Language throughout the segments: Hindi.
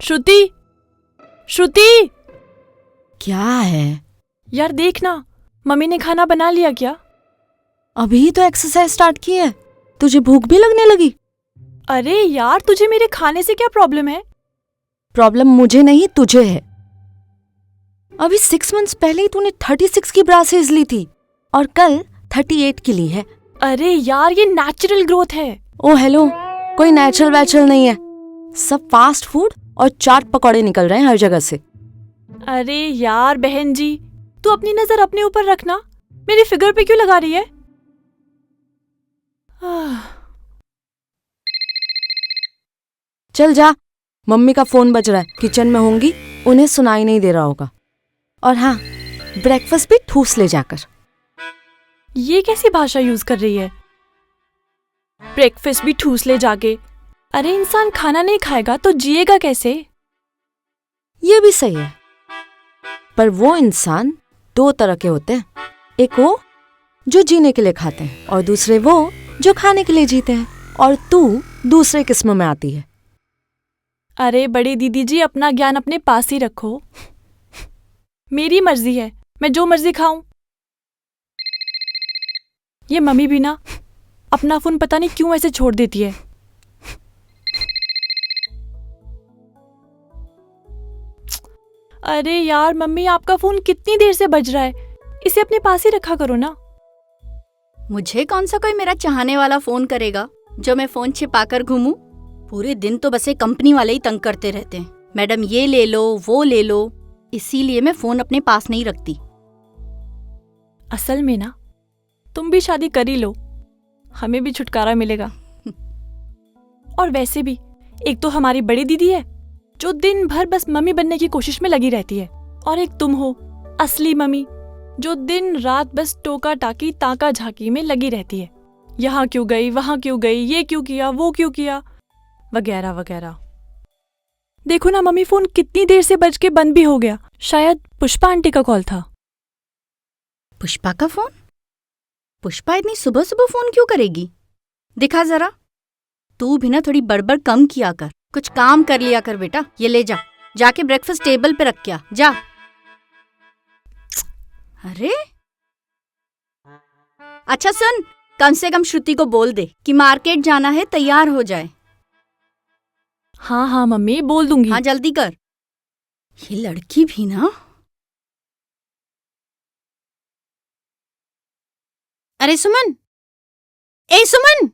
श्रुति, श्रुति! क्या है? यार देखना, मम्मी ने खाना बना लिया क्या? अभी तो एक्सरसाइज स्टार्ट की है, तुझे भूख भी लगने लगी? अरे यार, तुझे मेरे खाने से क्या प्रॉब्लम है? प्रॉब्लम मुझे नहीं, तुझे है। अभी 6 मंथ्स पहले ही तूने 36 की ब्रासेस ली थी और कल 38 की ली है। अरे यार, ये नेचुरल ग्रोथ है। ओ हेलो, कोई नेचुरल वैचुरल नहीं है, सब फास्ट फूड और चाट पकौड़े निकल रहे हैं हर जगह से। अरे यार बहन जी, तू अपनी नजर अपने ऊपर रखना, मेरी फिगर पे क्यों लगा रही है? चल जा, मम्मी का फोन बज रहा है, किचन में होंगी, उन्हें सुनाई नहीं दे रहा होगा। और हाँ, ब्रेकफास्ट भी ठूस ले जाकर। ये कैसी भाषा यूज कर रही है? ब्रेकफास्ट भी ठूस ले जाके? अरे इंसान खाना नहीं खाएगा तो जिएगा कैसे? ये भी सही है, पर वो इंसान 2 तरह के होते हैं। एक वो जो जीने के लिए खाते हैं और दूसरे वो जो खाने के लिए जीते हैं। और तू दूसरे किस्म में आती है। अरे बड़ी दीदी जी, अपना ज्ञान अपने पास ही रखो। मेरी मर्जी है, मैं जो मर्जी खाऊं। ये मम्मी भी ना अपना फोन पता नहीं क्यों ऐसे छोड़ देती है। अरे यार मम्मी, आपका फोन कितनी देर से बज रहा है, इसे अपने पास ही रखा करो ना। मुझे कौन सा कोई मेरा चाहने वाला फोन करेगा जो मैं फोन छिपाकर घूमूं? पूरे दिन तो बस ये कंपनी वाले ही तंग करते रहते हैं, मैडम ये ले लो वो ले लो, इसीलिए मैं फोन अपने पास नहीं रखती। असल में ना तुम भी शादी कर ही लो, हमें भी छुटकारा मिलेगा। और वैसे भी एक तो हमारी बड़ी दीदी है जो दिन भर बस मम्मी बनने की कोशिश में लगी रहती है, और एक तुम हो असली मम्मी जो दिन रात बस टोका टाकी ताका झाकी में लगी रहती है। यहाँ क्यों गई, वहां क्यों गई, ये क्यों किया, वो क्यों किया, वगैरह वगैरह। देखो ना मम्मी, फोन कितनी देर से बज के बंद भी हो गया। शायद पुष्पा आंटी का कॉल था। पुष्पा का फोन? पुष्पा इतनी सुबह सुबह फोन क्यों करेगी? दिखा जरा, तू भी ना थोड़ी बड़बड़ कम किया कर, कुछ काम कर लिया कर बेटा। ये ले जा, जाके ब्रेकफास्ट टेबल पे रख के जा। अरे अच्छा सुन, कम से कम श्रुति को बोल दे कि मार्केट जाना है, तैयार हो जाए। हाँ हाँ मम्मी, बोल दूंगी। हाँ जल्दी कर। ये लड़की भी ना। अरे सुमन, ए सुमन,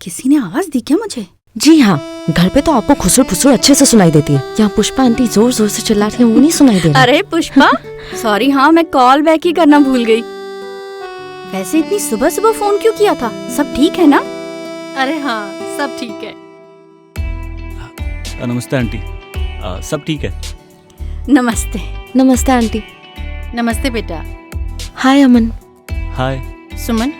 किसी ने आवाज दी क्या मुझे? जी हाँ, घर पे तो आपको खुसुर फुसुर अच्छे से सुनाई देती है, यहाँ पुष्पा आंटी जोर जोर से चिल्ला रही है, वो नहीं सुनाई दे रहा। अरे पुष्पा, सॉरी, हाँ मैं कॉल बैक ही करना भूल गई। वैसे इतनी सुबह सुबह फोन क्यों किया था? सब ठीक है ना? अरे हाँ, सब ठीक है। नमस्ते आंटी, सब ठीक है? नमस्ते। नमस्ते आंटी। नमस्ते बेटा। हाय अमन। हाय। सुमन,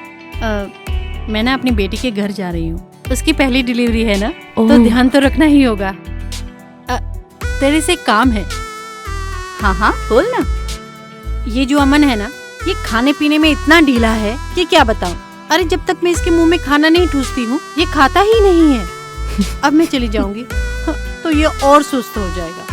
मैं ना अपनी बेटी के घर जा रही हूँ, उसकी पहली डिलीवरी है ना, ओह। तो ध्यान तो रखना ही होगा। तेरे से एक काम है। हाँ हाँ बोल ना। ये जो अमन है ना, ये खाने पीने में इतना ढीला है कि क्या बताऊं। अरे जब तक मैं इसके मुंह में खाना नहीं ठूसती हूँ, ये खाता ही नहीं है। अब मैं चली जाऊंगी तो ये और सुस्त हो जाएगा।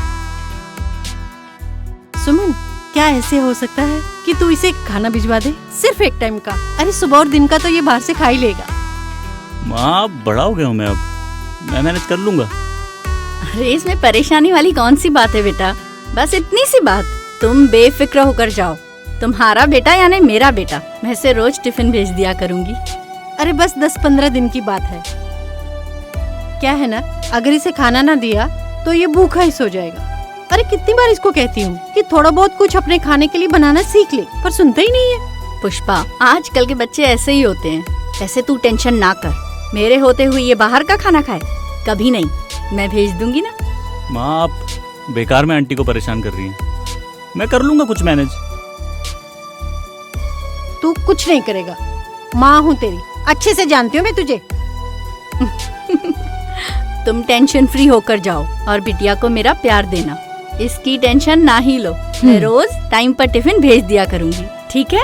सुमन, क्या ऐसे हो सकता है कि तू इसे खाना भिजवा दे, सिर्फ एक टाइम का? अरे सुबह और दिन का तो ये बाहर से खा ही लेगा। माँ, बड़ा हो गया हूँ मैं, अब मैं मैनेज कर लूंगा। अरे इसमें परेशानी वाली कौन सी बात है बेटा, बस इतनी सी बात, तुम बेफिक्र होकर जाओ। तुम्हारा बेटा यानी मेरा बेटा, मैं इसे रोज टिफिन भेज दिया करूंगी। अरे बस 10-15 दिन की बात है। क्या है ना, अगर इसे खाना ना दिया तो ये भूखा ही सो जाएगा। अरे कितनी बार इसको कहती हूँ कि थोड़ा बहुत कुछ अपने खाने के लिए बनाना सीख ले, पर सुनता ही नहीं है। पुष्पा, आजकल के बच्चे ऐसे ही होते हैं। ऐसे तू टेंशन ना कर, मेरे होते हुए ये बाहर का खाना खाए? कभी नहीं, मैं भेज दूंगी ना। माँ, आप बेकार में आंटी को परेशान कर रही हैं, मैं कर लूंगा कुछ मैनेज। तू कुछ नहीं करेगा, माँ हूँ तेरी, अच्छे से जानती हूँ मैं तुझे। तुम टेंशन फ्री होकर जाओ और बिटिया को मेरा प्यार देना, इसकी टेंशन ना ही लो। मैं रोज टाइम पर टिफिन भेज दिया करूंगी, ठीक है?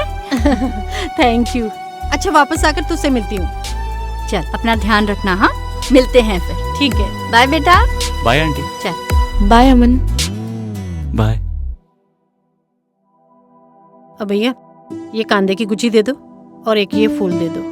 Thank you. अच्छा, वापस आकर तुझसे मिलती हूँ। चल अपना ध्यान रखना। हाँ, मिलते हैं फिर। ठीक है, बाय बेटा। Bye aunty. चल। बाय अमन। बाय। अब भैया ये कांदे की गुची दे दो और एक ये फूल दे दो।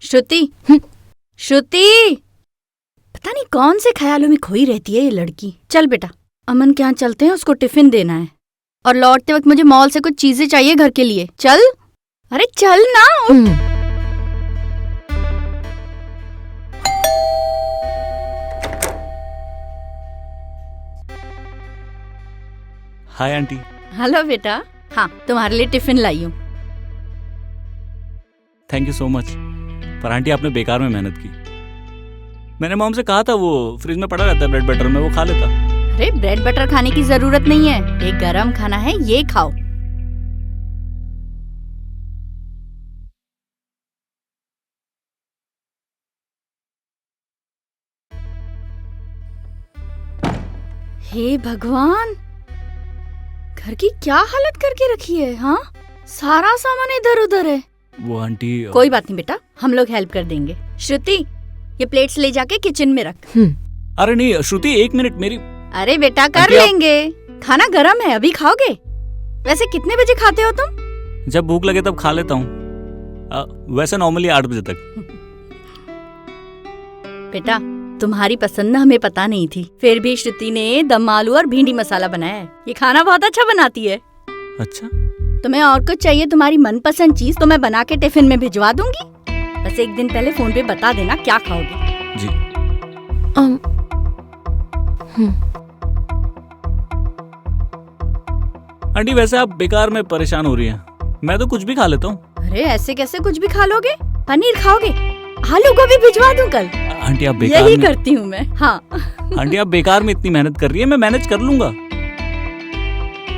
श्रुति, श्रुति, पता नहीं कौन से ख्यालों में खोई रहती है ये लड़की। चल बेटा, अमन के यहाँ चलते हैं, उसको टिफिन देना है और लौटते वक्त मुझे मॉल से कुछ चीजें चाहिए घर के लिए। चल, अरे चल ना। Hi aunty. हेलो बेटा। हाँ, तुम्हारे लिए टिफिन लाई हूँ। Thank you so much. पर आंटी आपने बेकार में मेहनत की। मैंने मॉम से कहा था वो फ्रिज में पड़ा रहता है ब्रेड बटर में, वो खा लेता। अरे ब्रेड बटर खाने की जरूरत नहीं है, ये गरम खाना है, ये खाओ। हे भगवान, घर की क्या हालत करके रखी है। हाँ, सारा सामान इधर उधर है। वो आंटी कोई बात नहीं बेटा, हम लोग हेल्प कर देंगे। श्रुति, ये प्लेट्स ले जाके किचन में रख। अरे नहीं श्रुति, एक मिनट मेरी। अरे बेटा कर आंटी, लेंगे, खाना गरम है, अभी खाओगे? वैसे कितने बजे खाते हो तुम? जब भूख लगे तब खा लेता हूँ। वैसे नॉर्मली 8 बजे तक। बेटा तुम्हारी पसंद हमें पता नहीं थी, फिर भी श्रुति ने दम आलू और भिंडी मसाला बनाया है। ये खाना बहुत अच्छा बनाती है। अच्छा, तुम्हें और कुछ चाहिए, तुम्हारी मनपसंद चीज तो मैं बना के टिफिन में भिजवा दूंगी। बस एक दिन पहले फोन पे बता देना क्या खाओगे। जी। आंटी वैसे आप बेकार में परेशान हो रही हैं, मैं तो कुछ भी खा लेता हूँ। अरे ऐसे कैसे कुछ भी खा लोगे? पनीर खाओगे? आलू गोभी भिजवा दूं कल। आंटी आप बेकार यही में करती हूँ मैं। हाँ आंटी आप बेकार में इतनी मेहनत कर रही है, मैं मैनेज कर लूंगा।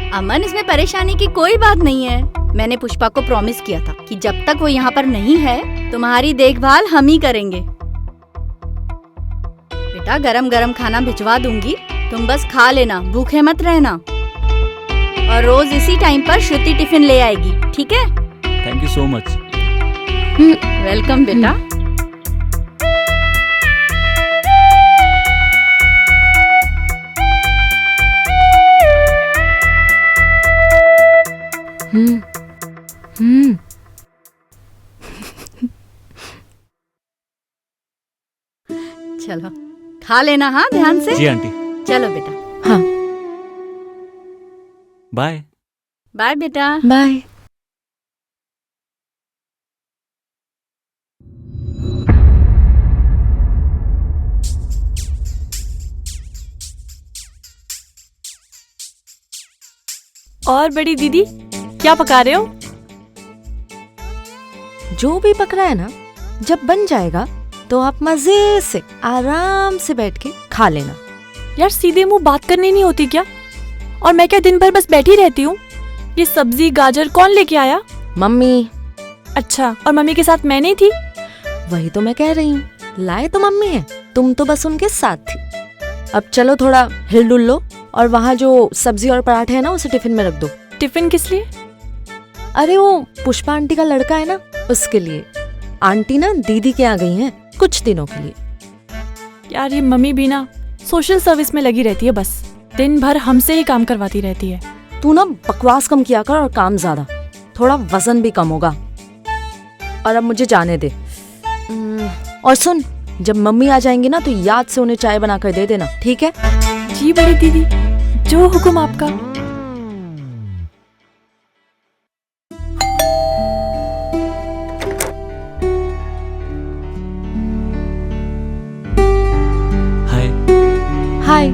अमन, इसमें परेशानी की कोई बात नहीं है। मैंने पुष्पा को प्रॉमिस किया था कि जब तक वो यहाँ पर नहीं है तुम्हारी देखभाल हम ही करेंगे। बेटा गरम गरम खाना भिजवा दूंगी, तुम बस खा लेना, भूखे मत रहना। और रोज इसी टाइम पर श्रुति टिफिन ले आएगी, ठीक है? Thank you so much. Welcome बेटा। चलो खा लेना, हाँ ध्यान से। जी आंटी। चलो बेटा। हाँ, बाय। बाय बेटा। बाय। और बड़ी दीदी क्या पका रहे हो? जो भी पक रहा है ना, जब बन जाएगा तो आप मजे से आराम से बैठ के खा लेना। यार सीधे मुंह बात करनी नहीं होती क्या? और मैं क्या दिन भर बस बैठी रहती हूँ? ये सब्जी गाजर कौन लेके आया? मम्मी। अच्छा, और मम्मी के साथ मैं नहीं थी? वही तो मैं कह रही हूँ, लाए तो मम्मी है, तुम तो बस उनके साथ थी। अब चलो थोड़ा हिल डुल लो और वहाँ जो सब्जी और पराठे है ना उसे टिफिन में रख दो। टिफिन किस लिए? अरे वो पुष्पा आंटी का लड़का है ना, उसके लिए। आंटी ना दीदी के यहाँ गई हैं कुछ दिनों के लिए। यार ये मम्मी भी ना सोशल सर्विस में लगी रहती है, बस दिन भर हमसे ही काम करवाती रहती है। तू ना बकवास कम किया कर और काम ज्यादा, थोड़ा वजन भी कम होगा। और अब मुझे जाने दे। और सुन, जब मम्मी आ जाएंगी ना तो याद से उन्हें चाय बना कर दे देना, ठीक है? जी बड़ी दीदी, जो हुक्म आपका। हाय। हाय।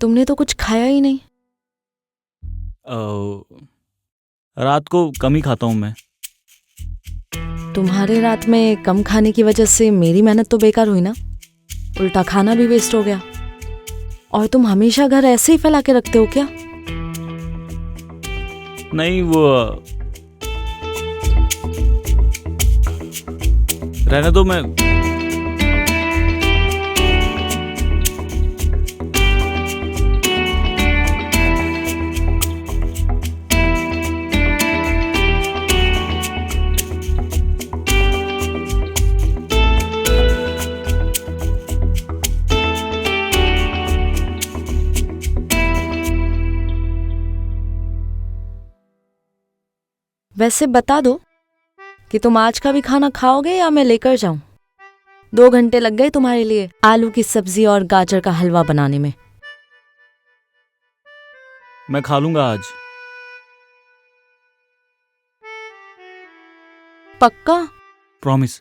तुमने तो कुछ खाया ही नहीं। रात को कम ही खाता हूँ मैं। तुम्हारे रात में कम खाने की वजह से मेरी मेहनत तो बेकार हुई ना, उल्टा खाना भी वेस्ट हो गया। और तुम हमेशा घर ऐसे ही फैला के रखते हो क्या? नहीं, वो रहने दो। मैं वैसे बता दो कि तुम आज का भी खाना खाओगे या मैं लेकर जाऊं? 2 घंटे लग गए तुम्हारे लिए आलू की सब्जी और गाजर का हलवा बनाने में। मैं खा लूंगा आज। पक्का? प्रॉमिस,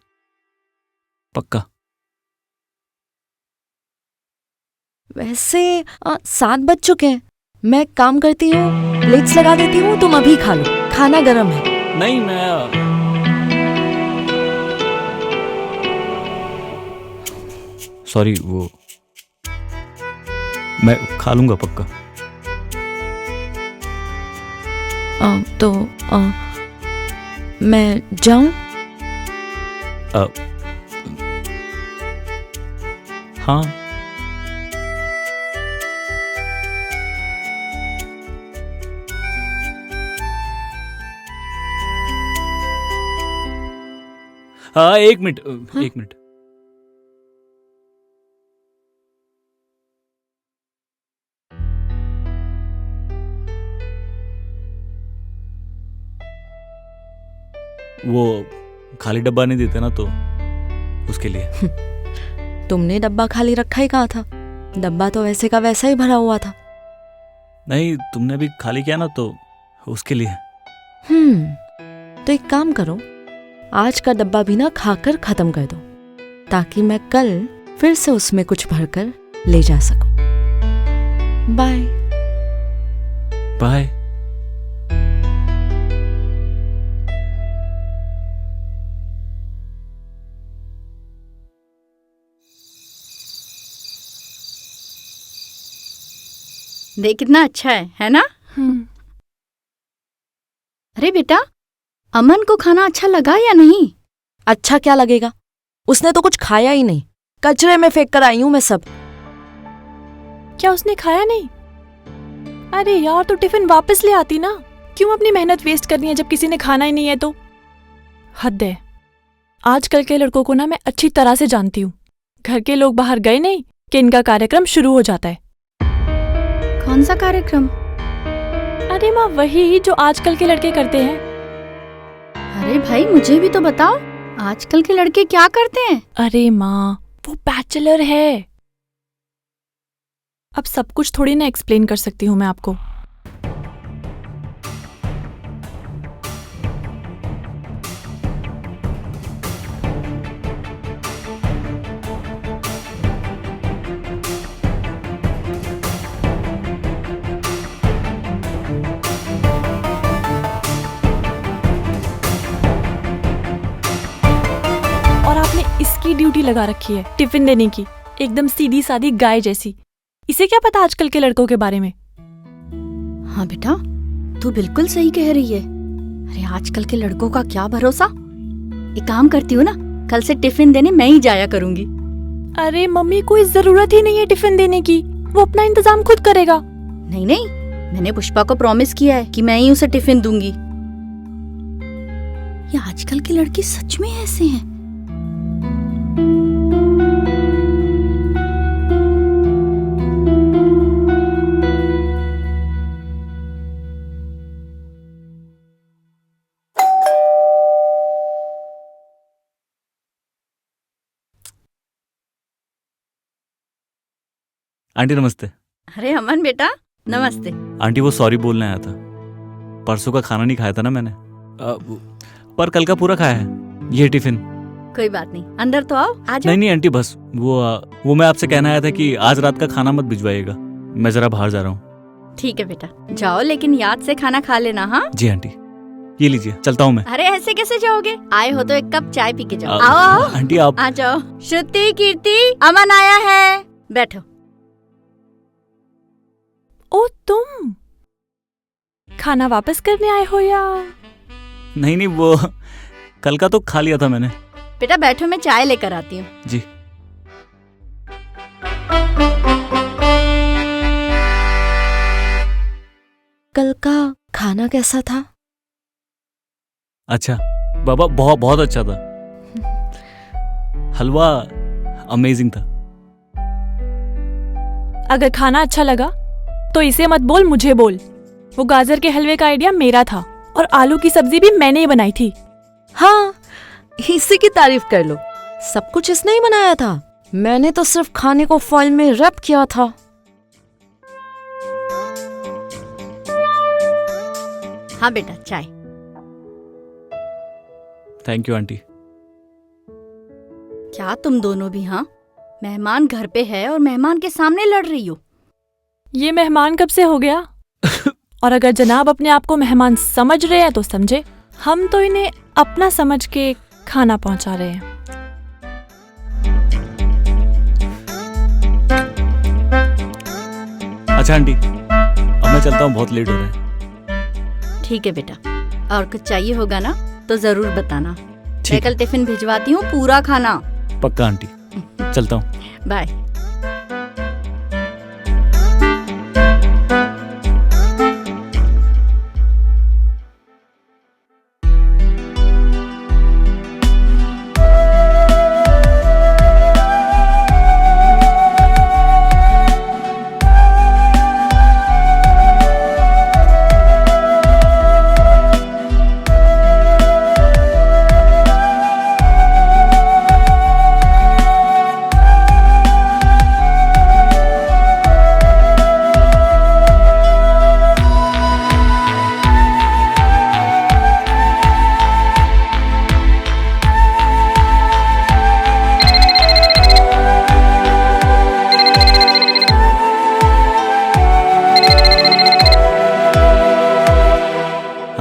पक्का। वैसे 7 बज चुके हैं। मैं एक काम करती हूँ, प्लेट्स लगा देती हूँ, तुम अभी खा लो, खाना गर्म है। नहीं, मैं सॉरी, वो मैं खा लूंगा पक्का। तो मैं जाऊं? हाँ। हाँ, 1 मिनट, 1 मिनट। वो खाली डब्बा नहीं देते ना, तो उसके लिए। तुमने डब्बा खाली रखा ही कहा था? डब्बा तो वैसे का वैसा ही भरा हुआ था। नहीं, तुमने भी खाली किया ना, तो उसके लिए। तो एक काम करो, आज का डब्बा भी ना खाकर खत्म कर दो, ताकि मैं कल फिर से उसमें कुछ भरकर ले जा सकूं। बाय। बाय। देख कितना अच्छा है ना? अरे बेटा, अमन को खाना अच्छा लगा या नहीं? अच्छा क्या लगेगा, उसने तो कुछ खाया ही नहीं। कचरे में फेंक कर आई हूं मैं सब। क्या उसने खाया नहीं? अरे यार, तो टिफिन वापस ले आती ना। क्यों अपनी मेहनत वेस्ट करनी है जब किसी ने खाना ही नहीं है? तो हद है। आजकल के लड़कों को ना मैं अच्छी तरह से जानती हूँ। घर के लोग बाहर गए नहीं कि इनका कार्यक्रम शुरू हो जाता है। कौन सा कार्यक्रम? अरे माँ, वही जो आजकल के लड़के करते हैं। अरे भाई, मुझे भी तो बताओ, आजकल के लड़के क्या करते हैं? अरे माँ, वो बैचलर है। अब सब कुछ थोड़ी ना एक्सप्लेन कर सकती हूँ मैं आपको। और आपने इसकी ड्यूटी लगा रखी है टिफिन देने की, एकदम सीधी सादी गाय जैसी। इसे क्या पता आजकल के लड़कों के बारे में? हाँ बेटा, तू बिल्कुल सही कह रही है। अरे आजकल के लड़कों का क्या भरोसा। एक काम करती हूँ ना, कल से टिफिन देने मैं ही जाया करूंगी। अरे मम्मी, कोई जरूरत ही नहीं है टिफिन देने की, वो अपना इंतजाम खुद करेगा। नहीं नहीं, मैंने पुष्पा को प्रॉमिस किया है कि मैं ही उसे टिफिन दूंगी। ये आजकल के लड़के सच में ऐसे हैं। आंटी नमस्ते। अरे अमन बेटा, नमस्ते। आंटी, वो सॉरी बोलने आया था। परसों का खाना नहीं खाया था ना मैंने, पर कल का पूरा खाया है। ये टिफिन। कोई बात नहीं, अंदर तो आओ। आ जाओ। नहीं नहीं आंटी, बस वो मैं आपसे कहना आया था कि आज रात का खाना मत भिजवाइएगा। मैं जरा बाहर जा रहा हूँ। ठीक है बेटा, जाओ लेकिन याद से खाना खा लेना। हाँ जी आंटी, ये लीजिए, चलता हूँ मैं। अरे ऐसे कैसे जाओगे? आए हो तो एक कप चाय पी के जाओ। आ- आओ आओ आंटी आप आ जाओ। श्रुति, कीर्ति, अमन आया है, बैठो। ओ तुम खाना वापस करने आए हो या? नहीं नहीं, वो कल का तो खा लिया था मैंने। बेटा बैठो, मैं चाय लेकर आती हूँ। जी। कल का खाना कैसा था? अच्छा बाबा, बहुत बहुत अच्छा था। हलवा अमेजिंग था। अगर खाना अच्छा लगा तो इसे मत बोल, मुझे बोल। वो गाजर के हलवे का आइडिया मेरा था और आलू की सब्जी भी मैंने ही बनाई थी। हाँ, इसी की तारीफ कर लो। सब कुछ इसने ही बनाया था। मैंने तो सिर्फ खाने को फॉइल में रैप किया था। हाँ बेटा, चाय। Thank you aunty. क्या तुम दोनों भी? हाँ, मेहमान घर पे है और मेहमान के सामने लड़ रही हो। ये मेहमान कब से हो गया? और अगर जनाब अपने आप को मेहमान समझ रहे हैं तो समझे, हम तो इन्हें अपना समझ के खाना पहुंचा रहे हैं। अच्छा आंटी, अब मैं चलता हूँ, बहुत लेट हो रहा है। ठीक है बेटा, और कुछ चाहिए होगा ना तो जरूर बताना। मैं ठीक कल टिफिन भिजवाती हूँ, पूरा खाना। पक्का आंटी, चलता हूँ। बाय।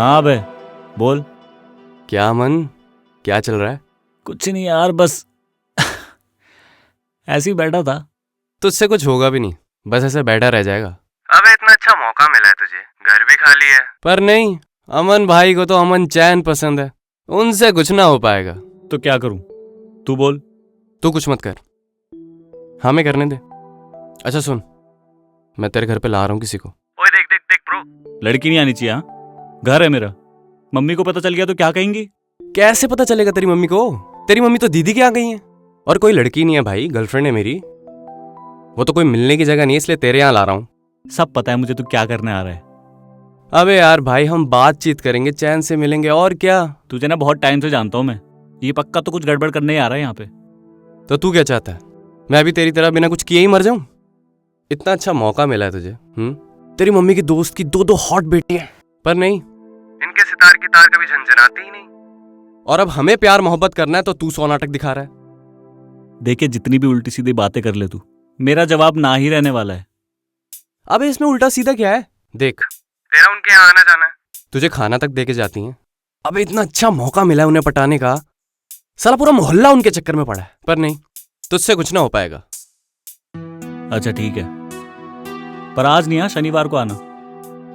हाँ बे, बोल। क्या अमन, क्या चल रहा है? कुछ नहीं यार, बस ऐसे ही बैठा था। तुझसे कुछ होगा भी नहीं, बस ऐसे बैठा रह जाएगा। अबे इतना अच्छा मौका मिला है तुझे, घर भी खाली है। पर नहीं, अमन भाई को तो अमन चैन पसंद है, उनसे कुछ ना हो पाएगा। तो क्या करूं, तू बोल। तू कुछ मत कर, हमें करने दे। अच्छा सुन, मैं तेरे घर पे ला रहा हूँ किसी को। ओए देख देख देख ब्रो, लड़की नहीं आनी चाहिए। हाँ, घर है मेरा, मम्मी को पता चल गया तो क्या कहेंगी? कैसे पता चलेगा तेरी मम्मी को? तेरी मम्मी तो दीदी के आ गई है। और कोई लड़की नहीं है भाई, गर्लफ्रेंड है मेरी। वो तो कोई मिलने की जगह नहीं है, इसलिए तेरे यहाँ ला रहा हूँ। सब पता है मुझे तू क्या करने आ रहा है। अबे यार भाई, हम बातचीत करेंगे, चैन से मिलेंगे, और क्या। तुझे ना बहुत टाइम से जानता हूँ मैं, ये पक्का तो कुछ गड़बड़ करने ही आ रहा है यहाँ पे। तो तू क्या चाहता है, मैं अभी तेरी तरह बिना कुछ किए ही मर जाऊं? इतना अच्छा मौका मिला है तुझे। तेरी मम्मी की दोस्त की दो हॉट बेटी हैं, पर नहीं, इनके सितार की तार कभी झनझनाती ही नहीं। और अब हमें प्यार मोहब्बत करना है तो तू सौ नाटक दिखा रहा है। देखे, जितनी भी उल्टी सीधी बातें कर ले तू, मेरा जवाब ना ही रहने वाला है। अबे इसमें उल्टा सीधा क्या है? देख, तेरा उनके यहाँ आना जाना है, तुझे खाना तक दे के जाती हैं। अबे इतना अच्छा मौका मिला है उन्हें पटाने का, साला पूरा मोहल्ला उनके चक्कर में पड़ा है। पर नहीं, तुझसे कुछ ना हो पाएगा। अच्छा ठीक है, पर आज नहीं, शनिवार को आना।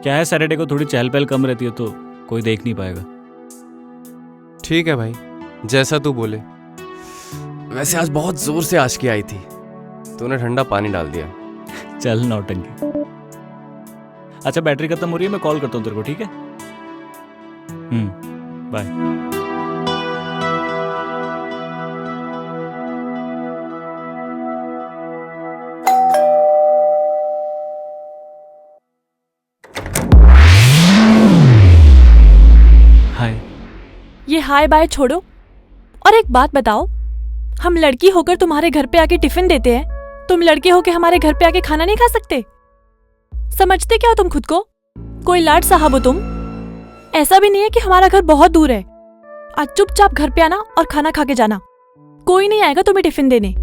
क्या है, सैटरडे को थोड़ी चहल पहल कम रहती है तो कोई देख नहीं पाएगा। ठीक है भाई, जैसा तू बोले। वैसे आज बहुत जोर से आशिकी आई थी, तूने ठंडा पानी डाल दिया। चल नौटंकी। अच्छा बैटरी खत्म हो रही है, मैं कॉल करता हूँ तेरे को, ठीक है? बाय। हाय। ये हाय बाय छोड़ो और एक बात बताओ, हम लड़की होकर तुम्हारे घर पे आके टिफिन देते हैं, तुम लड़के होके हमारे घर पे आके खाना नहीं खा सकते? समझते क्या हो तुम खुद को? कोई लाड साहब हो तुम? ऐसा भी नहीं है कि हमारा घर बहुत दूर है। आज चुपचाप घर पे आना और खाना खा के जाना, कोई नहीं आएगा तुम्हें टिफिन देने।